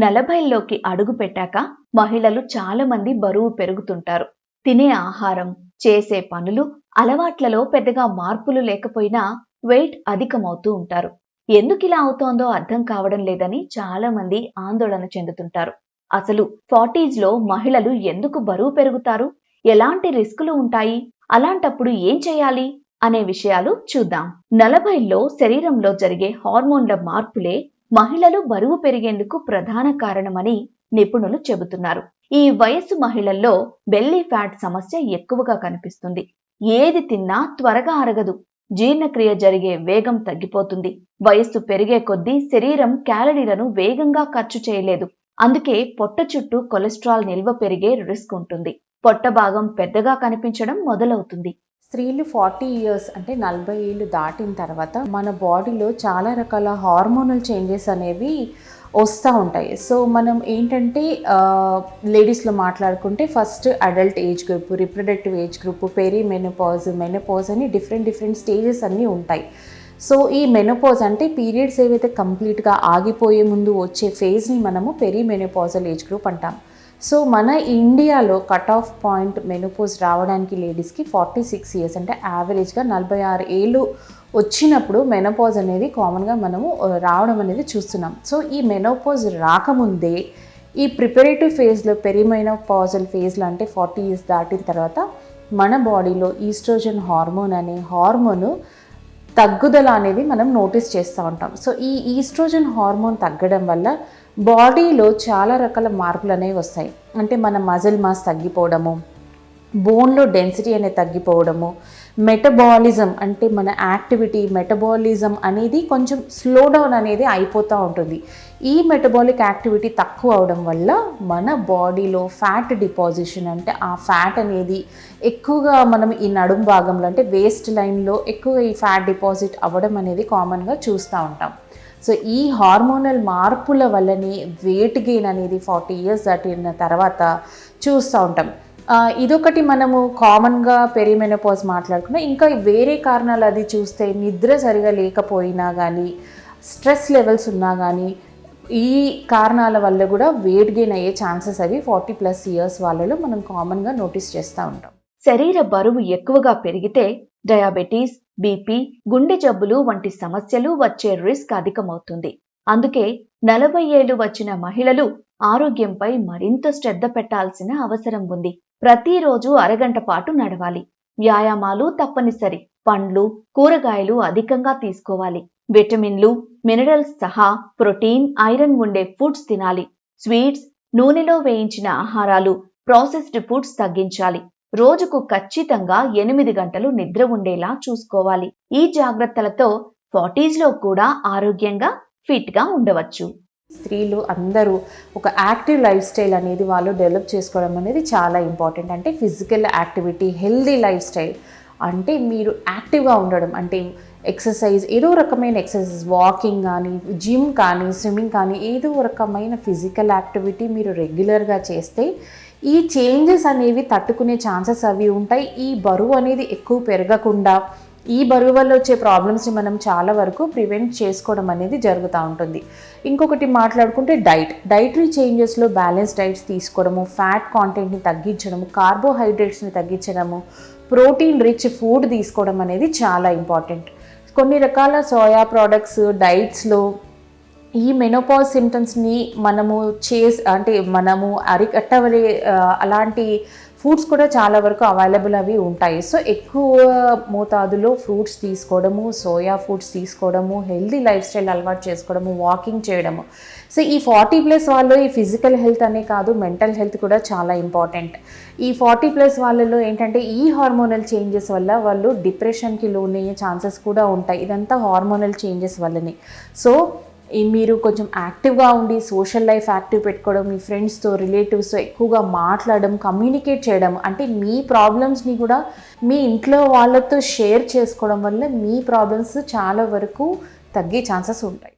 40లోకి అడుగు పెట్టాక మహిళలు చాలా మంది బరువు పెరుగుతుంటారు. తినే ఆహారం, చేసే పనులు, అలవాట్లలో పెద్దగా మార్పులు లేకపోయినా వెయిట్ అధికమవుతూ ఉంటారు. ఎందుకిలా అవుతోందో అర్థం కావడం లేదని చాలా మంది ఆందోళన చెందుతుంటారు. అసలు 40స్లో మహిళలు ఎందుకు బరువు పెరుగుతారు? ఎలాంటి రిస్కులు ఉంటాయి? అలాంటప్పుడు ఏం చేయాలి? అనే విషయాలు చూద్దాం. 40లో శరీరంలో జరిగే హార్మోన్ల మార్పులే మహిళలు బరువు పెరిగేందుకు ప్రధాన కారణమని నిపుణులు చెబుతున్నారు. ఈ వయస్సు మహిళల్లో బెల్లీ ఫ్యాట్ సమస్య ఎక్కువగా కనిపిస్తుంది. ఏది తిన్నా త్వరగా అరగదు. జీర్ణక్రియ జరిగే వేగం తగ్గిపోతుంది. వయస్సు పెరిగే కొద్దీ శరీరం క్యాలరీలను వేగంగా ఖర్చు చేయలేదు. అందుకే పొట్ట చుట్టూ కొలెస్ట్రాల్ నిల్వ పెరిగే రిస్క్ ఉంటుంది. పొట్ట భాగం పెద్దగా కనిపించడం మొదలవుతుంది. స్త్రీలు 40 ఇయర్స్ అంటే 40 ఏళ్ళు దాటిన తర్వాత మన బాడీలో చాలా రకాల హార్మోనల్ చేంజెస్ అనేవి వస్తూ ఉంటాయి. సో మనం ఏంటంటే లేడీస్లో మాట్లాడుకుంటే first adult age group, reproductive age group, menopause అని డిఫరెంట్ స్టేజెస్ అన్నీ ఉంటాయి. సో ఈ మెనోపాజ్ అంటే పీరియడ్స్ ఏవైతే కంప్లీట్గా ఆగిపోయే ముందు వచ్చే ఫేజ్ని మనము మెనోపాజల్ ఏజ్ గ్రూప్ అంటాం. సో మన ఇండియాలో కట్ ఆఫ్ పాయింట్ మెనోపాజ్ రావడానికి లేడీస్కి 46 ఇయర్స్ అంటే యావరేజ్గా 46 ఏళ్ళు వచ్చినప్పుడు మెనోపాజ్ అనేది కామన్గా మనము రావడం అనేది చూస్తున్నాం. సో ఈ మెనోపాజ్ రాకముందే ఈ ప్రిపరేటివ్ ఫేజ్లో మెనోపాజల్ ఫేజ్లో అంటే 40 ఇయర్స్ దాటిన తర్వాత మన బాడీలో ఈస్ట్రోజన్ హార్మోన్ అనే హార్మోను తగ్గుదల అనేది మనం నోటీస్ చేస్తూ ఉంటాం. సో ఈ ఈస్ట్రోజన్ హార్మోన్ తగ్గడం వల్ల బాడీలో చాలా రకాల మార్పులు అనేవి వస్తాయి. అంటే మన మజిల్ మాస్ తగ్గిపోవడము, బోన్లో డెన్సిటీ అనేది తగ్గిపోవడము, మెటబాలిజం అంటే మన మెటబాలిజం అనేది కొంచెం స్లో డౌన్ అనేది అయిపోతూ ఉంటుంది. ఈ మెటబాలిక్ యాక్టివిటీ తక్కువ అవడం వల్ల మన బాడీలో ఫ్యాట్ డిపాజిషన్ అంటే ఆ ఫ్యాట్ అనేది ఎక్కువగా మనం ఈ నడుం భాగంలో అంటే వేస్ట్ లైన్లో ఎక్కువ ఈ ఫ్యాట్ డిపాజిట్ అవ్వడం అనేది కామన్గా చూస్తూ ఉంటాం. సో ఈ హార్మోనల్ మార్పుల వల్లనే వెయిట్ గెయిన్ అనేది 40 ఇయర్స్ దాటిన తర్వాత చూస్తూ ఉంటాం. ఇదొకటి మనము కామన్గా మెనోపాజ్ మాట్లాడుకున్నా. ఇంకా వేరే కారణాలు అది చూస్తే నిద్ర సరిగా లేకపోయినా కానీ, స్ట్రెస్ లెవెల్స్ ఉన్నా కానీ, ఈ కారణాల వల్ల కూడా వెయిట్ గెయిన్ అయ్యే ఛాన్సెస్ అవి 40+ ఇయర్స్ వాళ్ళలో మనం కామన్గా నోటీస్ చేస్తూ ఉంటాం. శరీర బరువు ఎక్కువగా పెరిగితే డయాబెటీస్, బీపీ, గుండె జబ్బులు వంటి సమస్యలు వచ్చే రిస్క్ అధికమవుతుంది. అందుకే 40 ఏళ్లు వచ్చిన మహిళలు ఆరోగ్యంపై మరింత శ్రద్ధ పెట్టాల్సిన అవసరం ఉంది. ప్రతిరోజు అరగంట పాటు నడవాలి. వ్యాయామాలు తప్పనిసరి. పండ్లు, కూరగాయలు అధికంగా తీసుకోవాలి. విటమిన్లు, మినరల్స్ సహా ప్రోటీన్, ఐరన్ ఉండే ఫుడ్స్ తినాలి. స్వీట్స్, నూనెలో వేయించిన ఆహారాలు, ప్రాసెస్డ్ ఫుడ్స్ తగ్గించాలి. రోజుకు ఖచ్చితంగా 8 గంటలు నిద్ర ఉండేలా చూసుకోవాలి. ఈ జాగ్రత్తలతో 40స్లో కూడా ఆరోగ్యంగా ఫిట్గా ఉండవచ్చు. స్త్రీలు అందరూ ఒక యాక్టివ్ లైఫ్ స్టైల్ అనేది వాళ్ళు డెవలప్ చేసుకోవడం అనేది చాలా ఇంపార్టెంట్. అంటే physical activity, healthy life style అంటే మీరు యాక్టివ్గా ఉండడం అంటే ఎక్సర్సైజ్, ఏదో రకమైన ఎక్సర్సైజ్, వాకింగ్ కానీ, జిమ్ కానీ, స్విమ్మింగ్ కానీ, ఏదో రకమైన ఫిజికల్ యాక్టివిటీ మీరు రెగ్యులర్గా చేస్తే ఈ చేంజెస్ అనేవి తట్టుకునే ఛాన్సెస్ అవి ఉంటాయి. ఈ బరువు అనేది ఎక్కువ పెరగకుండా ఈ బరువు వల్ల వచ్చే ప్రాబ్లమ్స్ని మనం చాలా వరకు ప్రివెంట్ చేసుకోవడం అనేది జరుగుతూ ఉంటుంది. ఇంకొకటి మాట్లాడుకుంటే డైటరీ చేంజెస్లో బ్యాలెన్స్ డైట్స్ తీసుకోవడము, ఫ్యాట్ కాంటెంట్ని తగ్గించడము, కార్బోహైడ్రేట్స్ని తగ్గించడము, ప్రోటీన్ రిచ్ ఫుడ్ తీసుకోవడం అనేది చాలా ఇంపార్టెంట్. కొన్ని రకాల సోయా ప్రోడక్ట్స్ డైట్స్లో ఈ మెనోపాజ్ సిమ్టమ్స్ని మనము అరికట్టవలే అలాంటి ఫుడ్స్ కూడా చాలా వరకు అవైలబుల్ అవి ఉంటాయి. సో ఎక్కువ మోతాదులో ఫ్రూట్స్ తీసుకోవడము, సోయా ఫుడ్స్ తీసుకోవడము, హెల్దీ లైఫ్ స్టైల్ అలవాటు చేసుకోవడము, వాకింగ్ చేయడము. సో ఈ 40+ వాళ్ళు ఈ ఫిజికల్ హెల్త్ అనే కాదు, మెంటల్ హెల్త్ కూడా చాలా ఇంపార్టెంట్. ఈ 40+ వాళ్ళలో ఏంటంటే ఈ హార్మోనల్ చేంజెస్ వల్ల వాళ్ళు డిప్రెషన్కి లోనయ్యే ఛాన్సెస్ కూడా ఉంటాయి. ఇదంతా హార్మోనల్ చేంజెస్ వల్లనే. సో మీరు కొంచెం యాక్టివ్గా ఉండి సోషల్ లైఫ్ యాక్టివ్ పెట్టుకోవడం, మీ ఫ్రెండ్స్తో, రిలేటివ్స్తో ఎక్కువగా మాట్లాడడం, కమ్యూనికేట్ చేయడం, అంటే మీ ప్రాబ్లమ్స్ని కూడా మీ ఇంట్లో వాళ్ళతో షేర్ చేసుకోవడం వల్ల మీ ప్రాబ్లమ్స్ చాలా వరకు తగ్గే ఛాన్సెస్ ఉంటాయి.